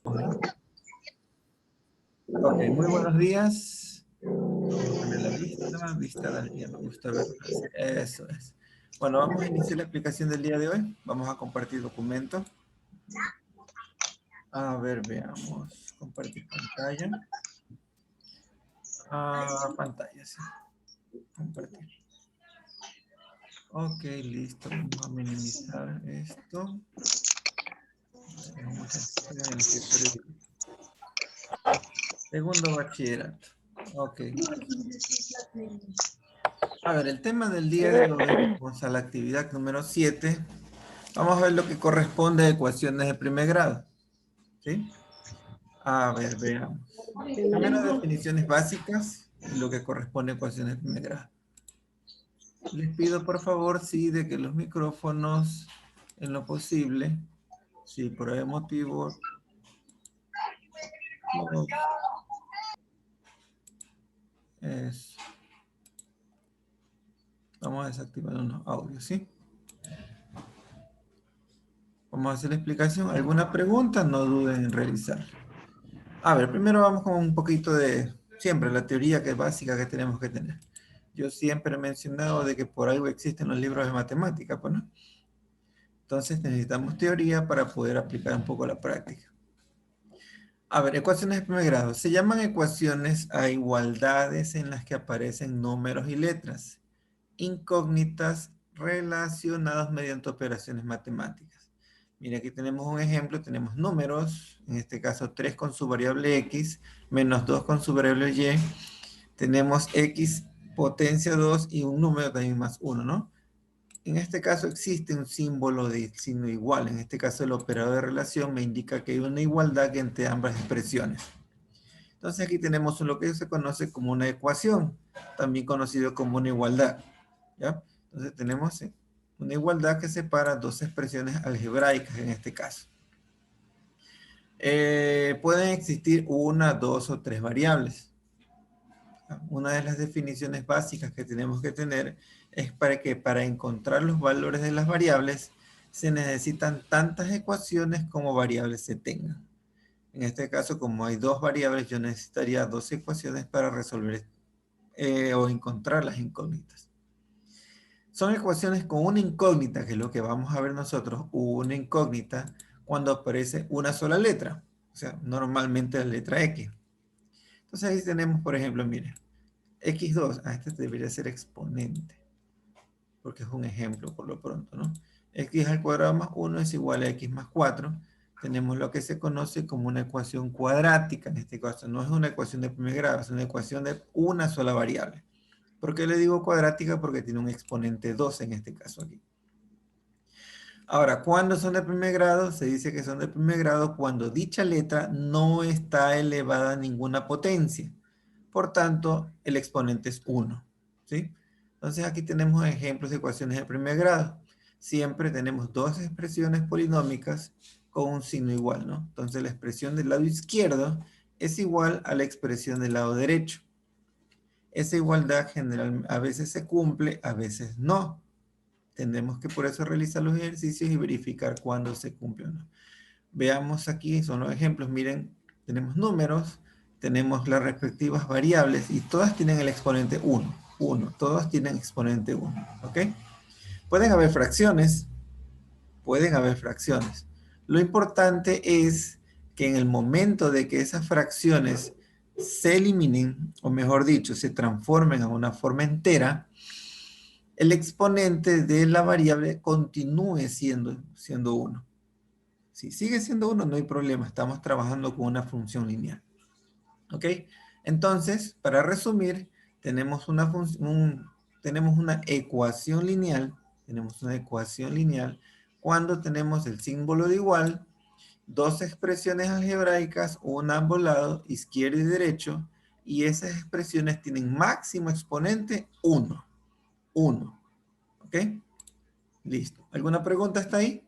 Ok, muy buenos días. Vamos a poner la vista del día. Me gusta ver. Eso es. Bueno, vamos a iniciar la explicación del día de hoy. Vamos a compartir documento. A ver, veamos. Compartir pantalla. Pantalla, sí. Compartir. Ok, listo. Vamos a minimizar esto. Tengo muchas cosas en el escritorio. Segundo bachillerato. Ok. A ver, el tema del día de hoy, vamos a la actividad número 7. Vamos a ver lo que corresponde a ecuaciones de primer grado. ¿Sí? A ver, veamos. Primero, definiciones básicas y lo que corresponde a ecuaciones de primer grado. Les pido, por favor, sí, de que los micrófonos, en lo posible, si por algún motivo, es, vamos a desactivar unos audios, ¿sí? Vamos a hacer la explicación. ¿Alguna pregunta? No duden en realizar. A ver, primero vamos con un poquito de, siempre, la teoría que es básica que tenemos que tener. Yo siempre he mencionado de que por algo existen los libros de matemática, pues, ¿no? Entonces necesitamos teoría para poder aplicar un poco la práctica. A ver, ecuaciones de primer grado. Se llaman ecuaciones a igualdades en las que aparecen números y letras incógnitas relacionadas mediante operaciones matemáticas. Mira, aquí tenemos un ejemplo, tenemos números, en este caso 3 con su variable x, menos 2 con su variable y, tenemos x potencia 2 y un número también más 1, ¿no? En este caso existe un símbolo de signo igual, en este caso el operador de relación me indica que hay una igualdad entre ambas expresiones. Entonces aquí tenemos lo que se conoce como una ecuación, también conocido como una igualdad, ¿ya? Entonces tenemos una igualdad que separa dos expresiones algebraicas en este caso. Pueden existir una, dos o tres variables. Una de las definiciones básicas que tenemos que tener es que para encontrar los valores de las variables se necesitan tantas ecuaciones como variables se tengan. En este caso, como hay dos variables, yo necesitaría dos ecuaciones para resolver o encontrar las incógnitas. Son ecuaciones con una incógnita, que es lo que vamos a ver nosotros, una incógnita cuando aparece una sola letra. O sea, normalmente la letra X. Entonces ahí tenemos, por ejemplo, miren, x2, este debería ser exponente, porque es un ejemplo por lo pronto, ¿no? X al cuadrado más 1 es igual a x más 4. Tenemos lo que se conoce como una ecuación cuadrática, en este caso no es una ecuación de primer grado, es una ecuación de una sola variable. ¿Por qué le digo cuadrática? Porque tiene un exponente 2 en este caso aquí. Ahora, ¿cuándo son de primer grado? Se dice que son de primer grado cuando dicha letra no está elevada a ninguna potencia. Por tanto, el exponente es 1. ¿Sí? Entonces aquí tenemos ejemplos de ecuaciones de primer grado. Siempre tenemos dos expresiones polinómicas con un signo igual, ¿no? Entonces la expresión del lado izquierdo es igual a la expresión del lado derecho. Esa igualdad general a veces se cumple, a veces no. Tendremos que por eso realizar los ejercicios y verificar cuándo se cumple o no. Veamos aquí, son los ejemplos. Miren, tenemos números, tenemos las respectivas variables y todas tienen el exponente 1. 1, todas tienen exponente 1. ¿Ok? Pueden haber fracciones, Lo importante es que en el momento de que esas fracciones se eliminen, o mejor dicho, se transformen a una forma entera, el exponente de la variable continúe siendo 1. Si sigue siendo 1, no hay problema. Estamos trabajando con una función lineal. ¿Ok? Entonces, para resumir, tenemos tenemos una ecuación lineal. Tenemos una ecuación lineal cuando tenemos el símbolo de igual, dos expresiones algebraicas, una a ambos lados, izquierdo y derecho, y esas expresiones tienen máximo exponente 1. 1. ¿Ok? Listo. ¿Alguna pregunta hasta ahí?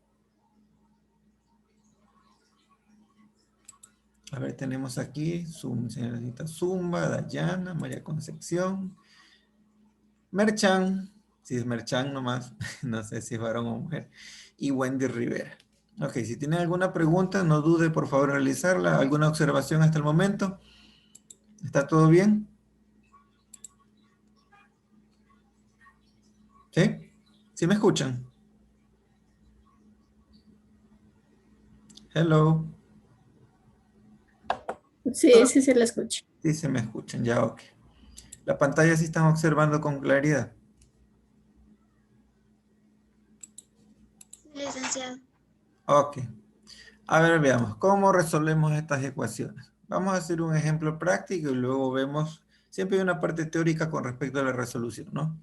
A ver, tenemos aquí, señorita Zumba, Dayana, María Concepción, Merchan, si es Merchan nomás, no sé si es varón o mujer, y Wendy Rivera. Ok, si tienen alguna pregunta, no dude por favor en realizarla. ¿Alguna observación hasta el momento? ¿Está todo bien? ¿Sí? ¿Sí me escuchan? Hello. Sí, sí se la escucha. Sí, se me escuchan, ya, ok. La pantalla sí están observando con claridad. Sí, licenciado. Ok. A ver, veamos, ¿cómo resolvemos estas ecuaciones? Vamos a hacer un ejemplo práctico y luego vemos, siempre hay una parte teórica con respecto a la resolución, ¿no?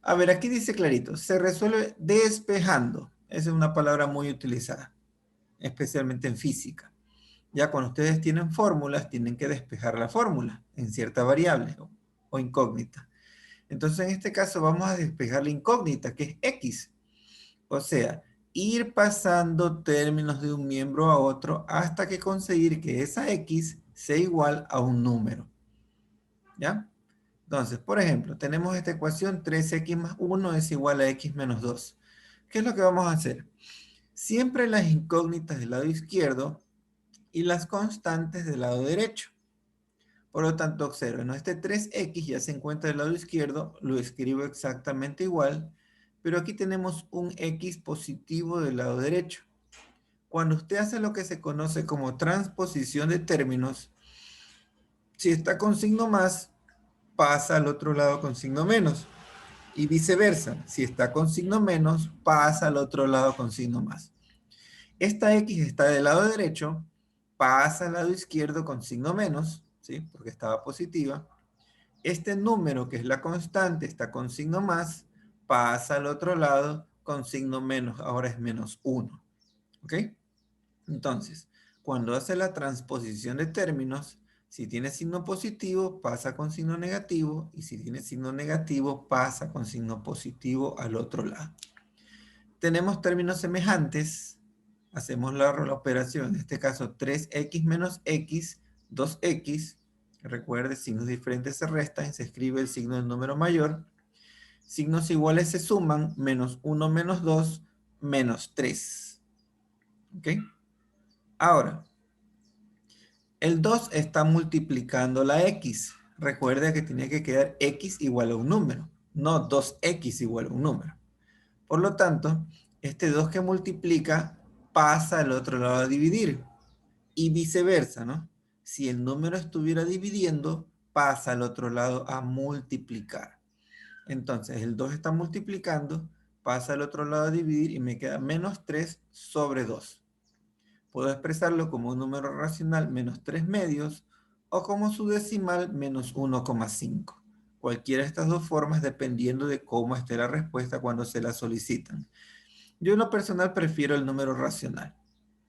A ver, aquí dice clarito, se resuelve despejando. Esa es una palabra muy utilizada, especialmente en física. Ya cuando ustedes tienen fórmulas, tienen que despejar la fórmula en cierta variable o incógnita. Entonces, en este caso, vamos a despejar la incógnita, que es X. O sea, ir pasando términos de un miembro a otro hasta que conseguir que esa X sea igual a un número. ¿Ya? Entonces, por ejemplo, tenemos esta ecuación 3x más 1 es igual a x menos 2. ¿Qué es lo que vamos a hacer? Siempre las incógnitas del lado izquierdo y las constantes del lado derecho. Por lo tanto, observen, ¿no? Este 3x ya se encuentra del lado izquierdo, lo escribo exactamente igual, pero aquí tenemos un x positivo del lado derecho. Cuando usted hace lo que se conoce como transposición de términos, si está con signo más, pasa al otro lado con signo menos. Y viceversa, si está con signo menos, pasa al otro lado con signo más. Esta X está del lado derecho, pasa al lado izquierdo con signo menos, ¿sí? Porque estaba positiva. Este número, que es la constante, está con signo más, pasa al otro lado con signo menos, ahora es menos 1. ¿Ok? Entonces, cuando hace la transposición de términos, si tiene signo positivo, pasa con signo negativo, y si tiene signo negativo, pasa con signo positivo al otro lado. Tenemos términos semejantes, hacemos la operación, en este caso 3x menos x, 2x, recuerde, signos diferentes se restan, se escribe el signo del número mayor, signos iguales se suman, menos 1 menos 2, menos 3. ¿Ok? Ahora, el 2 está multiplicando la x. Recuerda que tiene que quedar x igual a un número, no 2x igual a un número. Por lo tanto, este 2 que multiplica pasa al otro lado a dividir. Y viceversa, ¿no? Si el número estuviera dividiendo, pasa al otro lado a multiplicar. Entonces, el 2 está multiplicando, pasa al otro lado a dividir y me queda menos 3 sobre 2. Puedo expresarlo como un número racional menos 3 medios o como su decimal menos 1,5. Cualquiera de estas dos formas dependiendo de cómo esté la respuesta cuando se la solicitan. Yo en lo personal prefiero el número racional,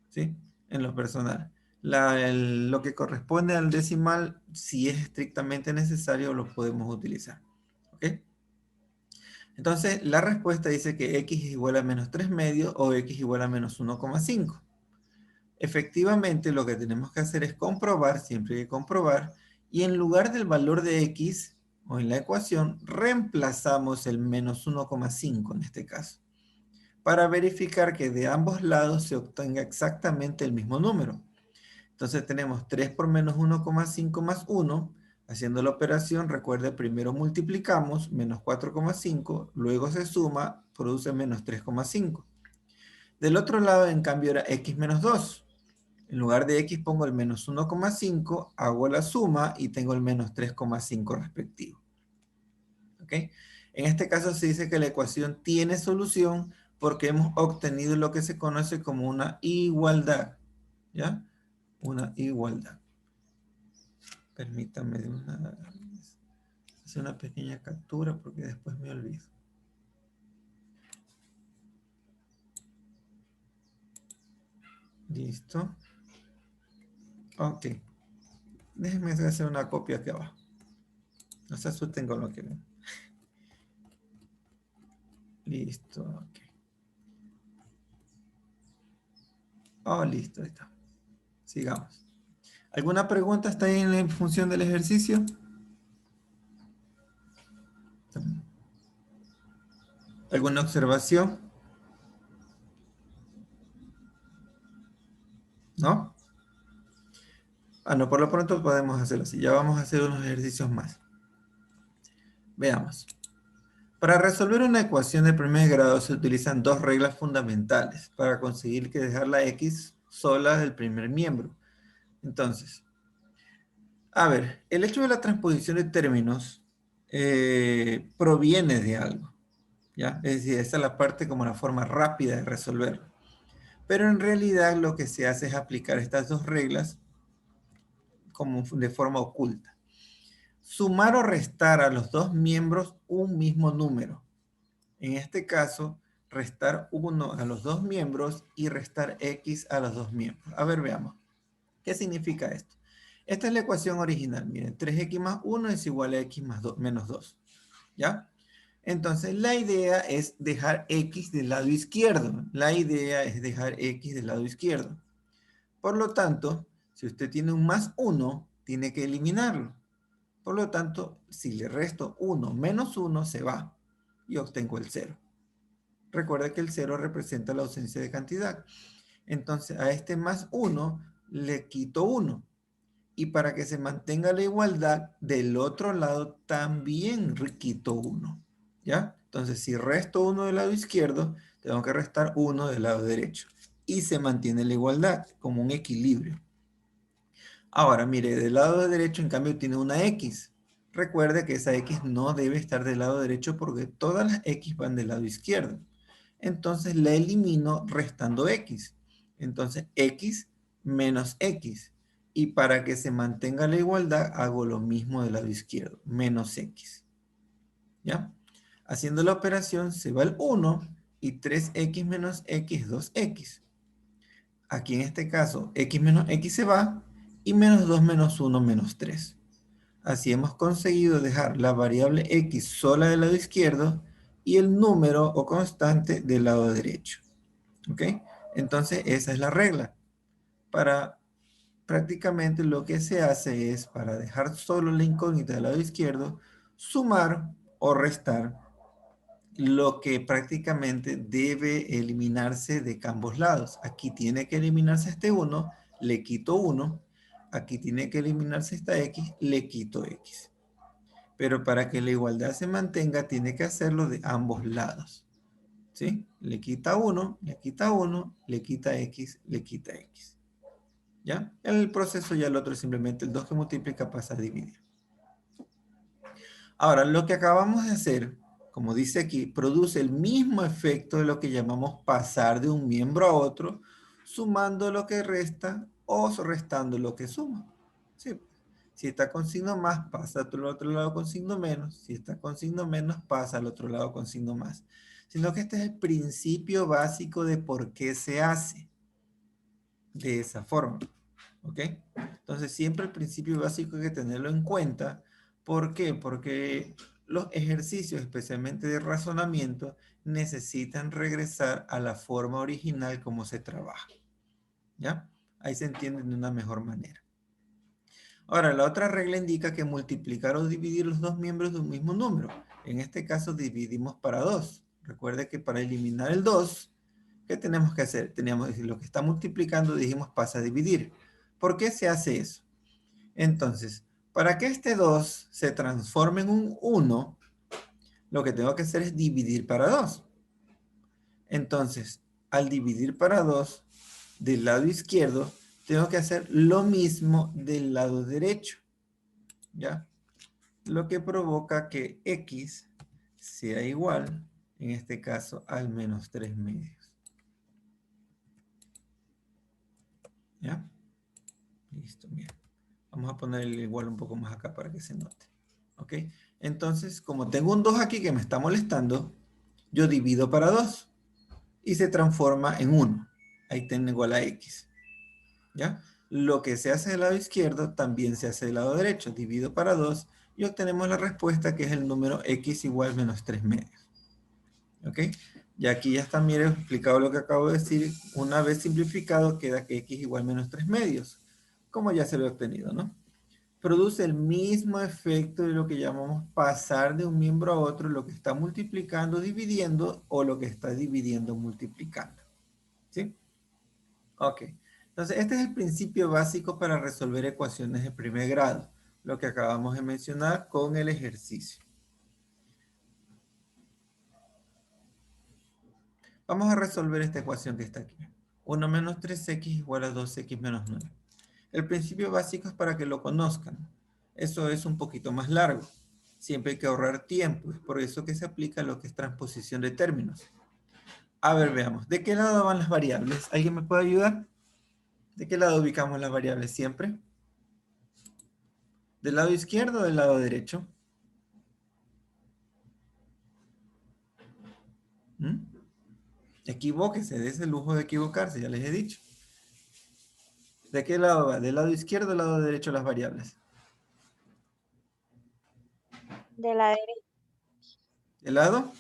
¿sí? En lo personal. Lo que corresponde al decimal, si es estrictamente necesario, lo podemos utilizar. ¿Ok? Entonces, la respuesta dice que x es igual a menos 3 medios o x igual a menos 1,5. Efectivamente, lo que tenemos que hacer es comprobar, siempre hay que comprobar, y en lugar del valor de x, o en la ecuación, reemplazamos el menos 1,5 en este caso, para verificar que de ambos lados se obtenga exactamente el mismo número. Entonces tenemos 3 por menos 1,5 más 1. Haciendo la operación, recuerde, primero multiplicamos, menos 4,5, luego se suma, produce menos 3,5. Del otro lado, en cambio, era x menos 2. En lugar de x pongo el menos 1,5, hago la suma y tengo el menos 3,5 respectivo. ¿Ok? En este caso se dice que la ecuación tiene solución porque hemos obtenido lo que se conoce como una igualdad. ¿Ya? Una igualdad. Permítame hacer una pequeña captura porque después me olvido. Listo. Ok. Déjenme hacer una copia aquí abajo. No se asusten con lo que ven. Listo. Ok. Oh, listo. Ahí está. Sigamos. ¿Alguna pregunta está ahí en función del ejercicio? ¿Alguna observación? ¿no? No, por lo pronto podemos hacerlo así. Ya vamos a hacer unos ejercicios más. Veamos. Para resolver una ecuación de primer grado se utilizan dos reglas fundamentales para conseguir que dejar la x sola del primer miembro. Entonces, a ver, el hecho de la transposición de términos proviene de algo, ¿ya? Es decir, esta es la parte como la forma rápida de resolverlo. Pero en realidad lo que se hace es aplicar estas dos reglas como de forma oculta. Sumar o restar a los dos miembros un mismo número. En este caso, restar 1 a los dos miembros y restar x a los dos miembros. A ver, veamos. ¿Qué significa esto? Esta es la ecuación original. Miren, 3x más 1 es igual a x más 2, menos 2. ¿Ya? Entonces, la idea es dejar x del lado izquierdo. La idea es dejar x del lado izquierdo. Por lo tanto, si usted tiene un más 1, tiene que eliminarlo. Por lo tanto, si le resto 1 menos 1, se va y obtengo el 0. Recuerda que el 0 representa la ausencia de cantidad. Entonces, a este más 1 le quito 1. Y para que se mantenga la igualdad, del otro lado también quito 1. ¿Ya? Entonces, si resto 1 del lado izquierdo, tengo que restar 1 del lado derecho. Y se mantiene la igualdad como un equilibrio. Ahora, mire, del lado derecho, en cambio, tiene una X. Recuerde que esa X no debe estar del lado derecho porque todas las X van del lado izquierdo. Entonces, la elimino restando X. Entonces, X menos X. Y para que se mantenga la igualdad, hago lo mismo del lado izquierdo, menos X. ¿Ya? Haciendo la operación, se va el 1 y 3X menos X es 2X. Aquí en este caso, X menos X se va y menos 2 menos 1 menos 3. Así hemos conseguido dejar la variable X sola del lado izquierdo y el número o constante del lado derecho. ¿Ok? Entonces esa es la regla. Para prácticamente lo que se hace es, para dejar solo la incógnita del lado izquierdo, sumar o restar lo que prácticamente debe eliminarse de ambos lados. Aquí tiene que eliminarse este 1, le quito 1. Aquí tiene que eliminarse esta X, le quito X. Pero para que la igualdad se mantenga, tiene que hacerlo de ambos lados. ¿Sí? Le quita 1, le quita 1, le quita X, le quita X. ¿Ya? El proceso ya el otro es simplemente el 2 que multiplica pasa a dividir. Ahora, lo que acabamos de hacer, como dice aquí, produce el mismo efecto de lo que llamamos pasar de un miembro a otro, sumando lo que resta o restando lo que suma. ¿Sí? Si está con signo más, pasa al otro lado con signo menos. Si está con signo menos, pasa al otro lado con signo más. Sino que este es el principio básico de por qué se hace de esa forma. ¿Ok? Entonces, siempre el principio básico hay que tenerlo en cuenta. ¿Por qué? Porque los ejercicios, especialmente de razonamiento, necesitan regresar a la forma original como se trabaja. ¿Ya? Ahí se entienden de una mejor manera. Ahora, la otra regla indica que multiplicar o dividir los dos miembros de un mismo número. En este caso, dividimos para 2. Recuerde que para eliminar el 2, ¿qué tenemos que hacer? Teníamos que decir lo que está multiplicando, dijimos pasa a dividir. ¿Por qué se hace eso? Entonces, para que este 2 se transforme en un 1, lo que tengo que hacer es dividir para 2. Entonces, al dividir para 2, del lado izquierdo, tengo que hacer lo mismo del lado derecho. ¿Ya? Lo que provoca que X sea igual, en este caso, al menos 3 medios. ¿Ya? Listo, bien. Vamos a poner el igual un poco más acá para que se note. ¿Ok? Entonces, como tengo un 2 aquí que me está molestando, yo divido para 2 y se transforma en 1. Ahí tengo igual a X. ¿Ya? Lo que se hace del lado izquierdo también se hace del lado derecho. Divido para 2 y obtenemos la respuesta que es el número X igual menos 3 medios. ¿Ok? Y aquí ya está, miren, explicado lo que acabo de decir. Una vez simplificado, queda que X igual menos 3 medios. Como ya se lo he obtenido, ¿no? Produce el mismo efecto de lo que llamamos pasar de un miembro a otro, lo que está multiplicando, dividiendo, o lo que está dividiendo, multiplicando. ¿Sí? Ok. Entonces, este es el principio básico para resolver ecuaciones de primer grado, lo que acabamos de mencionar con el ejercicio. Vamos a resolver esta ecuación que está aquí. 1 menos 3x igual a 2x menos 9. El principio básico es para que lo conozcan. Eso es un poquito más largo. Siempre hay que ahorrar tiempo. Es por eso que se aplica lo que es transposición de términos. A ver, veamos. ¿De qué lado van las variables? ¿Alguien me puede ayudar? ¿De qué lado ubicamos las variables siempre? ¿Del lado izquierdo o del lado derecho? ¿Mm? Equivóquese, de ese lujo de equivocarse, ya les he dicho. ¿De qué lado va? ¿Del lado izquierdo o del lado derecho las variables? De la derecha. ¿Del lado?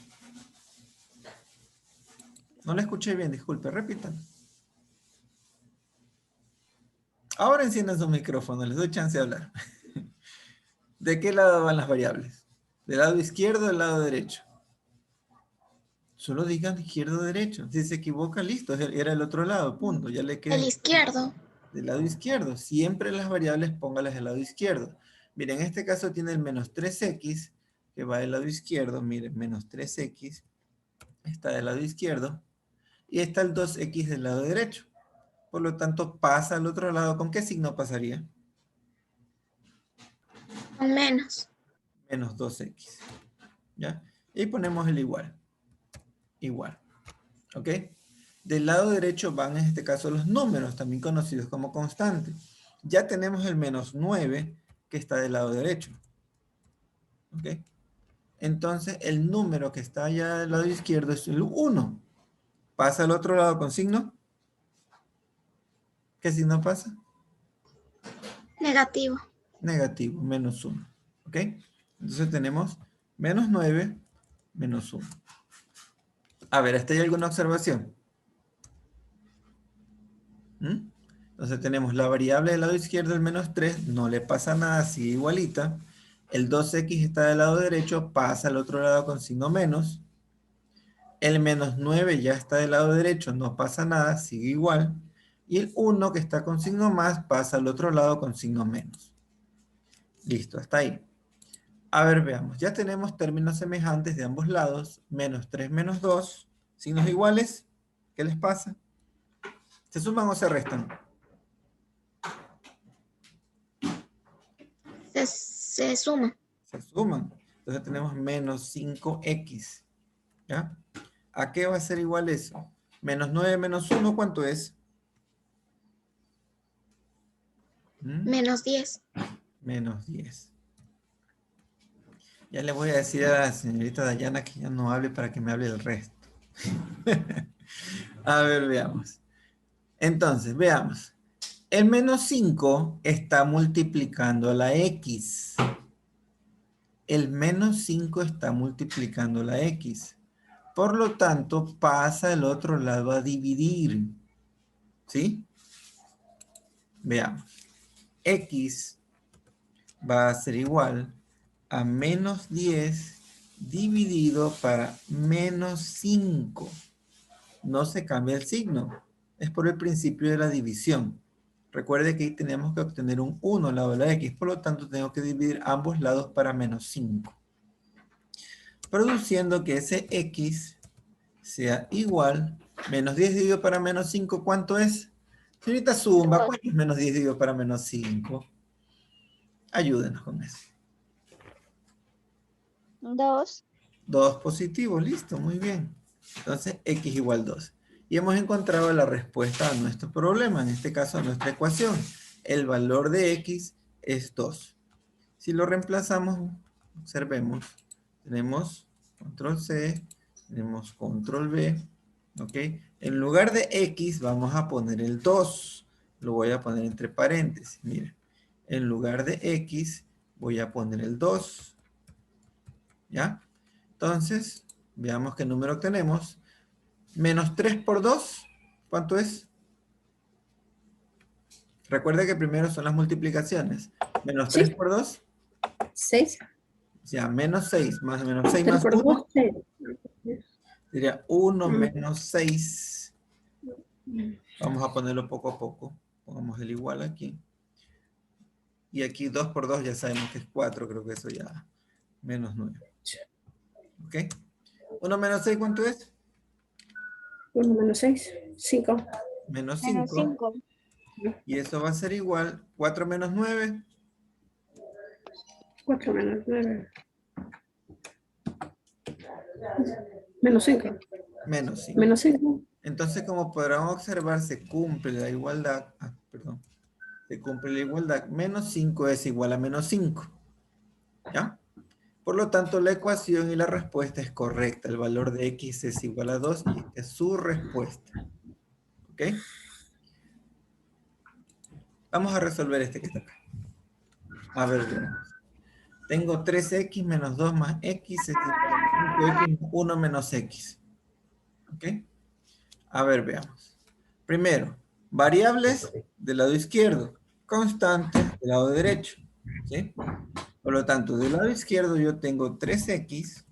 No la escuché bien, disculpe, repitan. Ahora enciendan su micrófono, les doy chance de hablar. ¿De qué lado van las variables? ¿Del lado izquierdo o del lado derecho? Solo digan izquierdo o derecho. Si se equivoca, listo, era el otro lado, punto. Ya le queda El izquierdo. del lado izquierdo. Siempre las variables póngalas del lado izquierdo. Miren, en este caso tiene el menos 3x, que va del lado izquierdo. Miren, menos 3x está del lado izquierdo. Y está el 2x del lado derecho. Por lo tanto, pasa al otro lado. ¿Con qué signo pasaría? Con menos. Menos 2x. ¿Ya? Y ponemos el igual. Igual. ¿Ok? Del lado derecho van en este caso los números, también conocidos como constantes. Ya tenemos el menos 9 que está del lado derecho. ¿Ok? Entonces el número que está allá del lado izquierdo es el 1. ¿Pasa al otro lado con signo? ¿Qué signo pasa? Negativo. Negativo, menos 1. ¿Ok? Entonces tenemos menos 9, menos 1. A ver, ¿hasta hay alguna observación? ¿Mm? Entonces tenemos la variable del lado izquierdo, el menos 3, no le pasa nada, sigue igualita. El 2x está del lado derecho, pasa al otro lado con signo menos. El menos 9 ya está del lado derecho, no pasa nada, sigue igual. Y el 1 que está con signo más, pasa al otro lado con signo menos. Listo, hasta ahí. A ver, veamos. Ya tenemos términos semejantes de ambos lados. Menos 3 menos 2. Signos iguales. ¿Qué les pasa? ¿Se suman o se restan? Se suma. Se suman. Entonces tenemos menos 5x. ¿Ya? ¿A qué va a ser igual eso? Menos 9 menos 1, ¿cuánto es? Menos 10. Menos 10. Ya le voy a decir a la señorita Dayana que ya no hable para que me hable el resto. A ver, veamos. Entonces, veamos. El menos 5 está multiplicando la x. El menos 5 está multiplicando la x. Por lo tanto, pasa al otro lado a dividir. ¿Sí? Veamos. X va a ser igual a menos 10 dividido para menos 5. No se cambia el signo. Es por el principio de la división. Recuerde que ahí tenemos que obtener un 1 al lado de la x. Por lo tanto, tengo que dividir ambos lados para menos 5. Produciendo que ese x sea igual. Menos 10 dividido para menos 5, ¿cuánto es? Señorita Zumba, ¿cuánto es menos 10 dividido para menos 5? Ayúdenos con eso. 2. 2 positivo, listo, muy bien. Entonces, x igual 2. Y hemos encontrado la respuesta a nuestro problema, en este caso a nuestra ecuación. El valor de x es 2. Si lo reemplazamos, observemos, tenemos control C, tenemos control V, ¿ok? En lugar de x vamos a poner el 2. Lo voy a poner entre paréntesis, miren. En lugar de x voy a poner el 2. ¿Ya? Entonces, veamos qué número tenemos. Menos 3 por 2, ¿cuánto es? Recuerda que primero son las multiplicaciones. Menos 3 Sí, por 2, 6. o sea, menos 6, más menos 6 3 más por 2, 1, sería 1 menos 6. Vamos a ponerlo poco a poco. Pongamos el igual aquí. Y aquí 2 por 2 ya sabemos que es 4. Creo que eso ya menos 9. ¿Ok? 1 menos 6, ¿cuánto es? 1 menos 6, 5. Menos Menos 5. 5. Y eso va a ser igual. 4 menos 9. 4 menos 9. Menos 5. Menos 5. Menos 5. Entonces, como podrán observar, se cumple la igualdad. Se cumple la igualdad. Menos 5 es igual a menos 5. ¿Ya? Por lo tanto, la ecuación y la respuesta es correcta. El valor de x es igual a 2 y esta es su respuesta. ¿Ok? Vamos a resolver este que está acá. A ver, veamos. Tengo 3x menos 2 más x es igual a 5x más 1 menos x. ¿Ok? A ver, veamos. Primero, variables del lado izquierdo, constantes del lado derecho. ¿Sí? Por lo tanto, del lado izquierdo yo tengo 3x,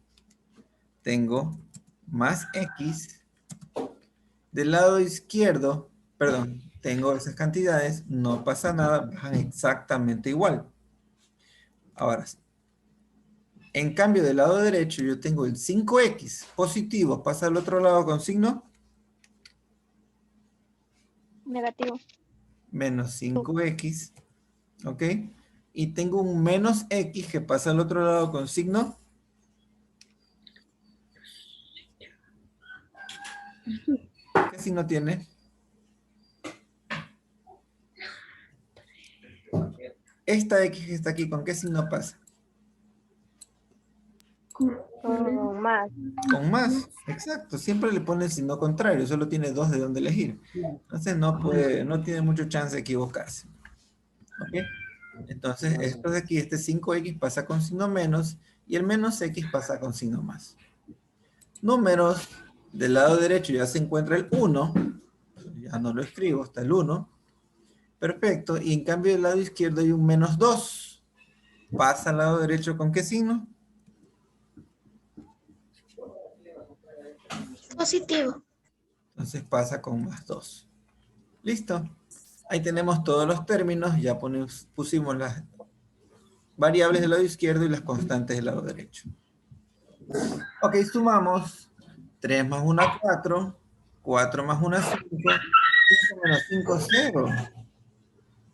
tengo más x. Del lado izquierdo, perdón, tengo esas cantidades, no pasa nada, bajan exactamente igual. Ahora sí. En cambio, del lado derecho yo tengo el 5x positivo, pasa al otro lado con signo Negativo. menos 5x, ¿ok? Y tengo un menos x que pasa al otro lado con signo ¿qué signo tiene? Esta x que está aquí, ¿con qué signo pasa? Con más. Con más, exacto. Siempre le pone el signo contrario, solo tiene 2 de dónde elegir. Entonces no tiene mucho chance de equivocarse. ¿Ok? Entonces, esto de aquí, este 5x pasa con signo menos y el menos x pasa con signo más. Números, del lado derecho ya se encuentra el 1. Ya no lo escribo, está el 1. Perfecto. Y en cambio del lado izquierdo hay un menos 2. ¿Pasa al lado derecho con qué signo? Positivo. Entonces pasa con más 2. Listo. Ahí tenemos todos los términos. Ya pusimos las variables del lado izquierdo y las constantes del lado derecho. Ok, sumamos. 3 más 1, 4. 4 más 1, 5. 5 menos 5, 0.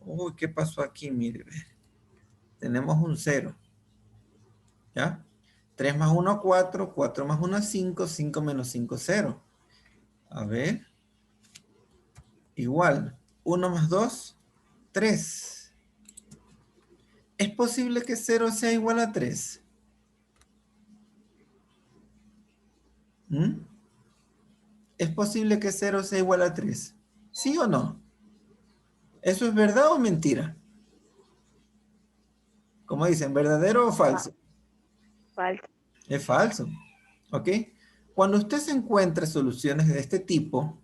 Uy, ¿qué pasó aquí? Mire, tenemos un 0. ¿Ya? 3 más 1, 4. 4 más 1, 5. 5 menos 5, 0. A ver. Igual. 1 más 2, 3. ¿Es posible que 0 sea igual a 3? ¿Mm? ¿Es posible que 0 sea igual a 3? ¿Sí o no? ¿Eso es verdad o mentira? Como dicen, ¿verdadero o falso? Falta. Es falso. ¿Ok? Cuando usted se encuentra soluciones de este tipo,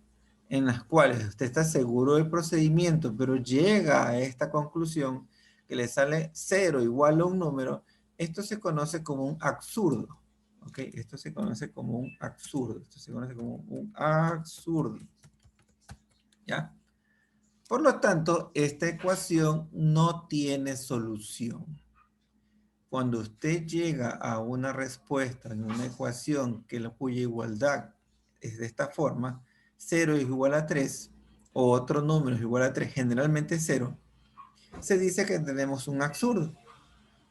en las cuales usted está seguro del procedimiento, pero llega a esta conclusión que le sale 0 igual a un número, esto se conoce como un absurdo. ¿Ok? Esto se conoce como un absurdo. Esto se conoce como un absurdo. ¿Ya? Por lo tanto, esta ecuación no tiene solución. Cuando usted llega a una respuesta en una ecuación cuya igualdad es de esta forma, 0 es igual a 3, o otro número es igual a 3, generalmente 0, se dice que tenemos un absurdo.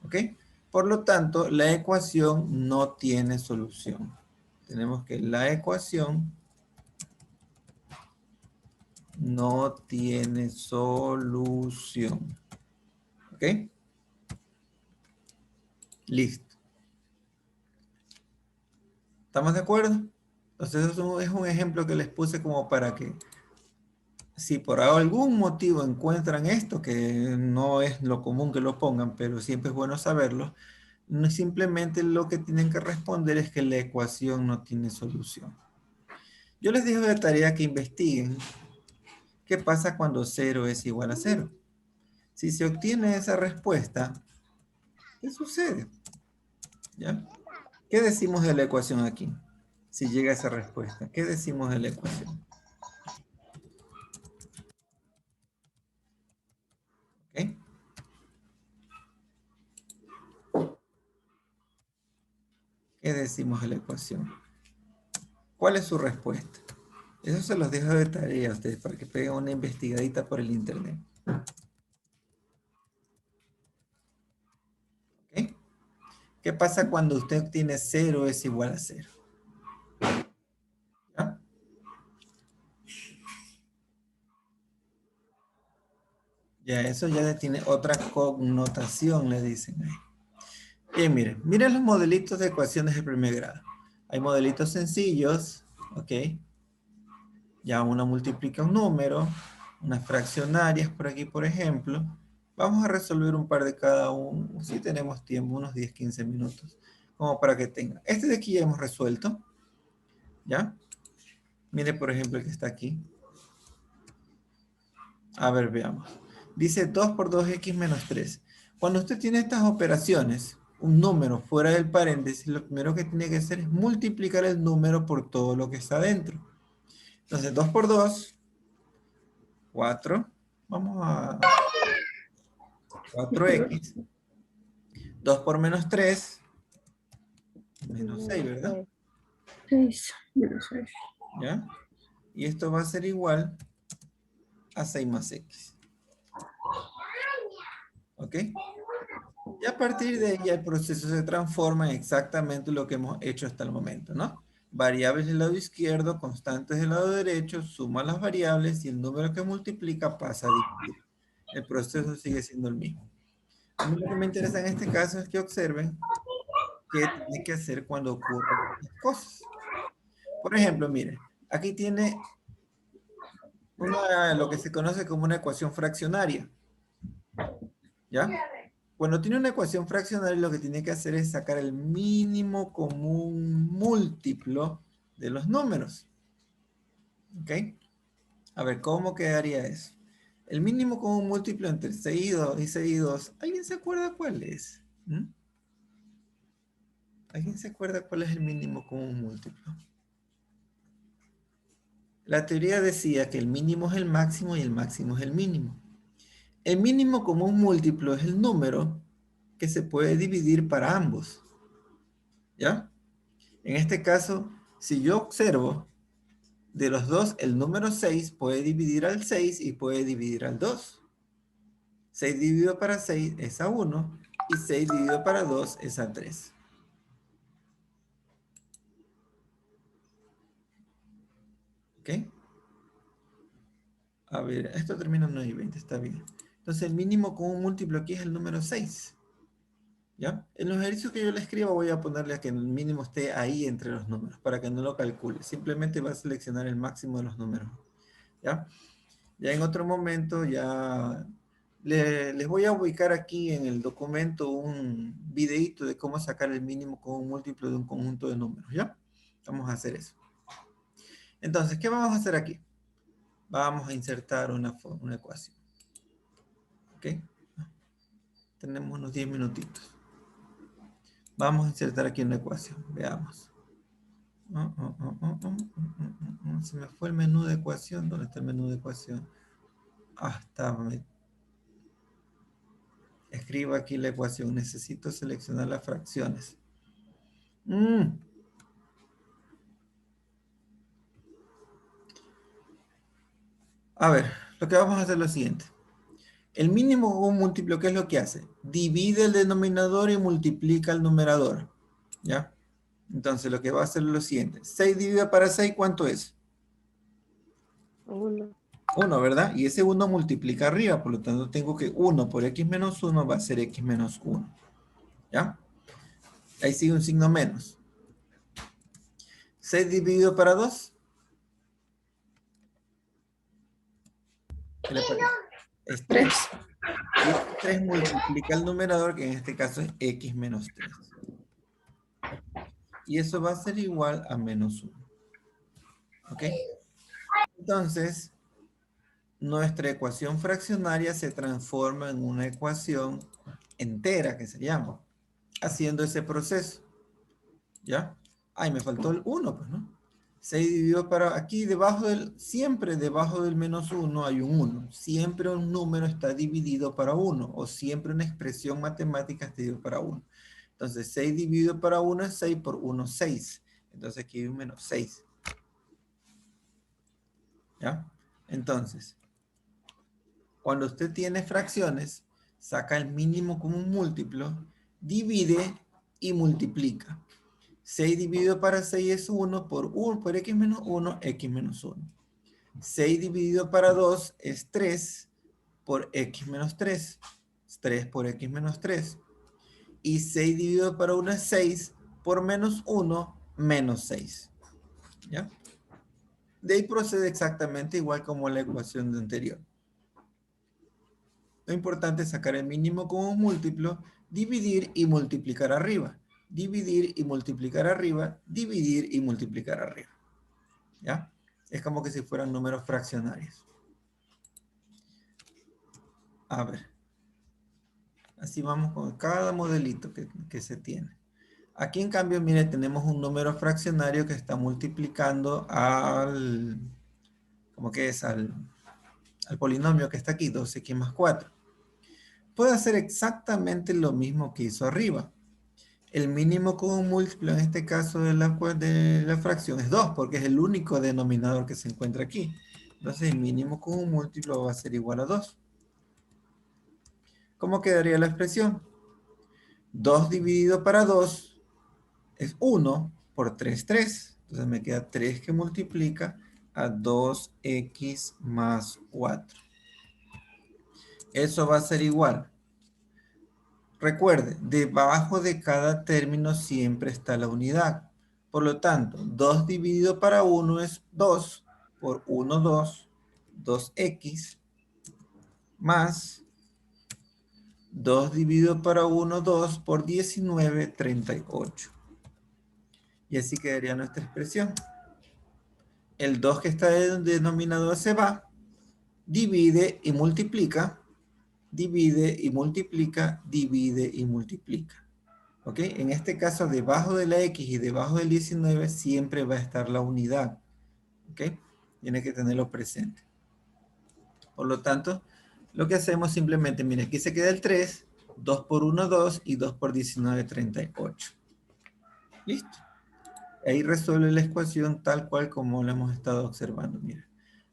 ¿Ok? Por lo tanto, la ecuación no tiene solución. Tenemos que la ecuación no tiene solución. ¿Ok? Listo. ¿Estamos de acuerdo? Entonces, eso es un ejemplo que les puse como para que, si por algún motivo encuentran esto, que no es lo común que lo pongan, pero siempre es bueno saberlo, no, simplemente lo que tienen que responder es que la ecuación no tiene solución. Yo les dejo de tarea que investiguen qué pasa cuando 0 es igual a 0. Si se obtiene esa respuesta, ¿qué sucede? ¿Ya? ¿Qué decimos de la ecuación aquí? Si llega esa respuesta, ¿qué decimos de la ecuación? ¿Qué decimos de la ecuación? ¿Cuál es su respuesta? Eso se los dejo de tarea a ustedes para que peguen una investigadita por el internet. ¿Ok? ¿Qué pasa cuando usted obtiene 0 es igual a 0? ¿Ya? Ya, eso ya tiene otra connotación, le dicen ahí. Bien, miren los modelitos de ecuaciones de primer grado. Hay modelitos sencillos, ¿ok? Ya uno multiplica un número, unas fraccionarias por aquí, por ejemplo. Vamos a resolver un par de cada uno, si tenemos tiempo, unos 10, 15 minutos, como para que tengan. Este de aquí ya hemos resuelto, ¿ya? Mire, por ejemplo, el que está aquí. A ver, veamos. Dice 2 por 2x menos 3. Cuando usted tiene estas operaciones, un número fuera del paréntesis, lo primero que tiene que hacer es multiplicar el número por todo lo que está dentro. Entonces, 2 por 2, 4. Vamos a 4x. 2 por menos 3, menos 6, ¿verdad? 6 menos 6. ¿Ya? Y esto va a ser igual a 6 más x. ¿Ok? Y a partir de ahí el proceso se transforma en exactamente lo que hemos hecho hasta el momento, ¿no? Variables del lado izquierdo, constantes del lado derecho, suma las variables y el número que multiplica pasa a dividir. El proceso sigue siendo el mismo. A mí lo que me interesa en este caso es que observen qué tiene que hacer cuando ocurren estas cosas. Por ejemplo, miren, aquí tiene lo que se conoce como una ecuación fraccionaria. ¿Ya? Cuando tiene una ecuación fraccionaria, lo que tiene que hacer es sacar el mínimo común múltiplo de los números. ¿Ok? A ver, ¿cómo quedaría eso? El mínimo común múltiplo entre 6 y 2 y 6 y 2. ¿Alguien se acuerda cuál es? ¿Alguien se acuerda cuál es el mínimo común múltiplo? La teoría decía que el mínimo es el máximo y el máximo es el mínimo. El mínimo común múltiplo es el número que se puede dividir para ambos. ¿Ya? En este caso, si yo observo, de los dos, el número 6 puede dividir al 6 y puede dividir al 2. 6 dividido para 6 es a 1 y 6 dividido para 2 es a 3. ¿Ok? A ver, esto termina en 9 y 20, está bien. Entonces el mínimo común múltiplo aquí es el número 6. ¿Ya? En los ejercicios que yo le escriba voy a ponerle a que el mínimo esté ahí entre los números, para que no lo calcule. Simplemente va a seleccionar el máximo de los números. ¿Ya? Ya en otro momento ya les voy a ubicar aquí en el documento un videito de cómo sacar el mínimo común múltiplo de un conjunto de números, ¿ya? Vamos a hacer eso. Entonces, ¿qué vamos a hacer aquí? Vamos a insertar una ecuación. ¿Ok? Tenemos unos 10 minutitos. Vamos a insertar aquí una ecuación. Veamos. Se me fue el menú de ecuación. ¿Dónde está el menú de ecuación? Ah, está. Escribo aquí la ecuación. Necesito seleccionar las fracciones. A ver, lo que vamos a hacer es lo siguiente. El mínimo común múltiplo, ¿qué es lo que hace? Divide el denominador y multiplica el numerador. ¿Ya? Entonces lo que va a hacer es lo siguiente. 6 dividido para 6, ¿cuánto es? 1. 1, ¿verdad? Y ese 1 multiplica arriba, por lo tanto tengo que 1 por x menos 1 va a ser x menos 1. ¿Ya? Ahí sigue un signo menos. 6 dividido para 2. ¿Qué le parece? Es 3. 3 multiplica el numerador, que en este caso es x menos 3. Y eso va a ser igual a menos 1. ¿Ok? Entonces, nuestra ecuación fraccionaria se transforma en una ecuación entera, que se llama, haciendo ese proceso. ¿Ya? Ay, me faltó el 1, pues, ¿no? 6 dividido para... Aquí debajo siempre debajo del menos 1 hay un 1. Siempre un número está dividido para 1, o siempre una expresión matemática está dividida para 1. Entonces 6 dividido para 1 es 6, por 1 6. Entonces aquí hay un menos 6. ¿Ya? Entonces, cuando usted tiene fracciones, saca el mínimo común múltiplo, divide y multiplica. 6 dividido para 6 es 1, por x menos 1, x menos 1. 6 dividido para 2 es 3, por x menos 3. 3 por x menos 3. Y 6 dividido para 1 es 6, por menos 1, menos 6. ¿Ya? De ahí procede exactamente igual como la ecuación de anterior. Lo importante es sacar el mínimo común múltiplo, dividir y multiplicar arriba. Dividir y multiplicar arriba, dividir y multiplicar arriba. ¿Ya? Es como que si fueran números fraccionarios. A ver. Así vamos con cada modelito que se tiene. Aquí en cambio, mire, tenemos un número fraccionario que está multiplicando al, ¿cómo que es? Al polinomio que está aquí, 2x más 4. Puede hacer exactamente lo mismo que hizo arriba. El mínimo común múltiplo en este caso de la fracción es 2, porque es el único denominador que se encuentra aquí. Entonces el mínimo común múltiplo va a ser igual a 2. ¿Cómo quedaría la expresión? 2 dividido para 2 es 1 por 3, 3. Entonces me queda 3 que multiplica a 2x más 4. Eso va a ser igual. Recuerde, debajo de cada término siempre está la unidad. Por lo tanto, 2 dividido para 1 es 2 por 1, 2, 2x más 2 dividido para 1, 2 por 19, 38. Y así quedaría nuestra expresión. El 2 que está en el denominador se va, divide y multiplica, divide y multiplica, divide y multiplica. ¿Ok? En este caso, debajo de la X y debajo del 19 siempre va a estar la unidad. ¿Ok? Tiene que tenerlo presente. Por lo tanto, lo que hacemos simplemente, mire, aquí se queda el 3, 2 por 1, 2 y 2 por 19, 38. Listo. Ahí resuelve la ecuación tal cual como la hemos estado observando. Mira.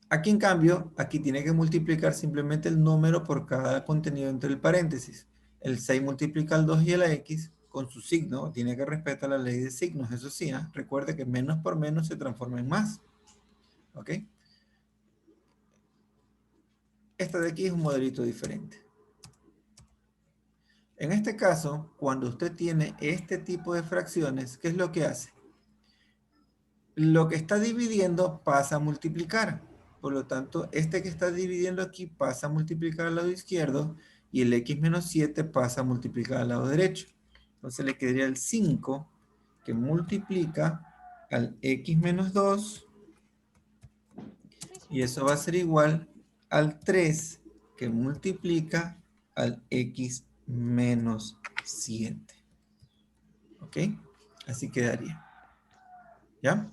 Aquí en cambio, aquí tiene que multiplicar simplemente el número por cada contenido entre el paréntesis. El 6 multiplica al 2 y a la X con su signo. Tiene que respetar la ley de signos, eso sí. Recuerde que menos por menos se transforma en más. ¿Ok? Esta de aquí es un modelito diferente. En este caso, cuando usted tiene este tipo de fracciones, ¿qué es lo que hace? Lo que está dividiendo pasa a multiplicar. Por lo tanto, este que está dividiendo aquí pasa a multiplicar al lado izquierdo y el x menos 7 pasa a multiplicar al lado derecho. Entonces le quedaría el 5 que multiplica al x menos 2 y eso va a ser igual al 3 que multiplica al x menos 7. ¿Ok? Así quedaría. ¿Ya?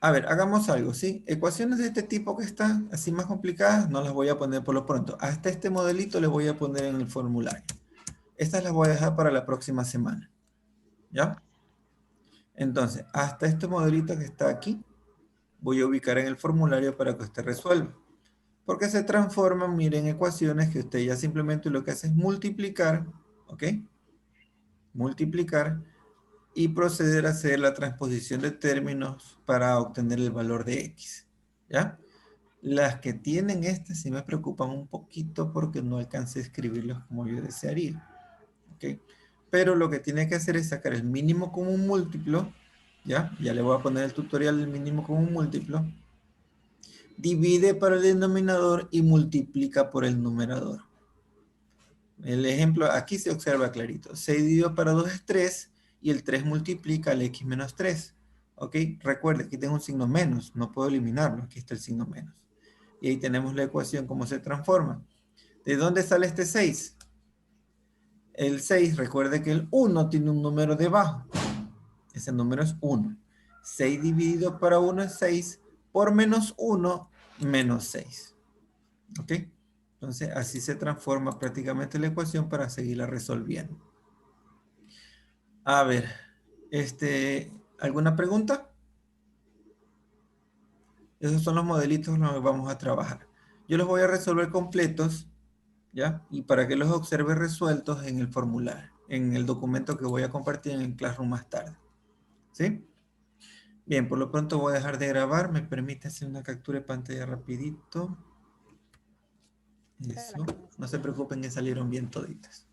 A ver, hagamos algo, ¿sí? Ecuaciones de este tipo que están así más complicadas, no las voy a poner por lo pronto. Hasta este modelito le voy a poner en el formulario. Estas las voy a dejar para la próxima semana. ¿Ya? Entonces, hasta este modelito que está aquí, voy a ubicar en el formulario para que usted resuelva. Porque se transforman, miren, ecuaciones que usted ya simplemente lo que hace es multiplicar, ¿ok? Multiplicar y proceder a hacer la transposición de términos para obtener el valor de x. ¿Ya? Las que tienen este sí me preocupan un poquito porque no alcancé a escribirlos como yo desearía. ¿Ok? Pero lo que tiene que hacer es sacar el mínimo común múltiplo. ¿Ya? Ya le voy a poner el tutorial del mínimo común múltiplo. Divide para el denominador y multiplica por el numerador. El ejemplo aquí se observa clarito. 6 dividido para 2 es 3 y el 3 multiplica al x menos 3. ¿Ok? Recuerde, aquí tengo un signo menos. No puedo eliminarlo. Aquí está el signo menos. Y ahí tenemos la ecuación, cómo se transforma. ¿De dónde sale este 6? El 6, recuerde que el 1 tiene un número debajo. Ese número es 1. 6 dividido para 1 es 6. Por menos 1, menos 6. ¿Ok? Entonces, así se transforma prácticamente la ecuación para seguirla resolviendo. A ver, ¿alguna pregunta? Esos son los modelitos con los que vamos a trabajar. Yo los voy a resolver completos, ¿ya? Y para que los observe resueltos en el formulario, en el documento que voy a compartir en el Classroom más tarde. ¿Sí? Bien, por lo pronto voy a dejar de grabar. ¿Me permite hacer una captura de pantalla rapidito? Eso. No se preocupen que salieron bien toditas.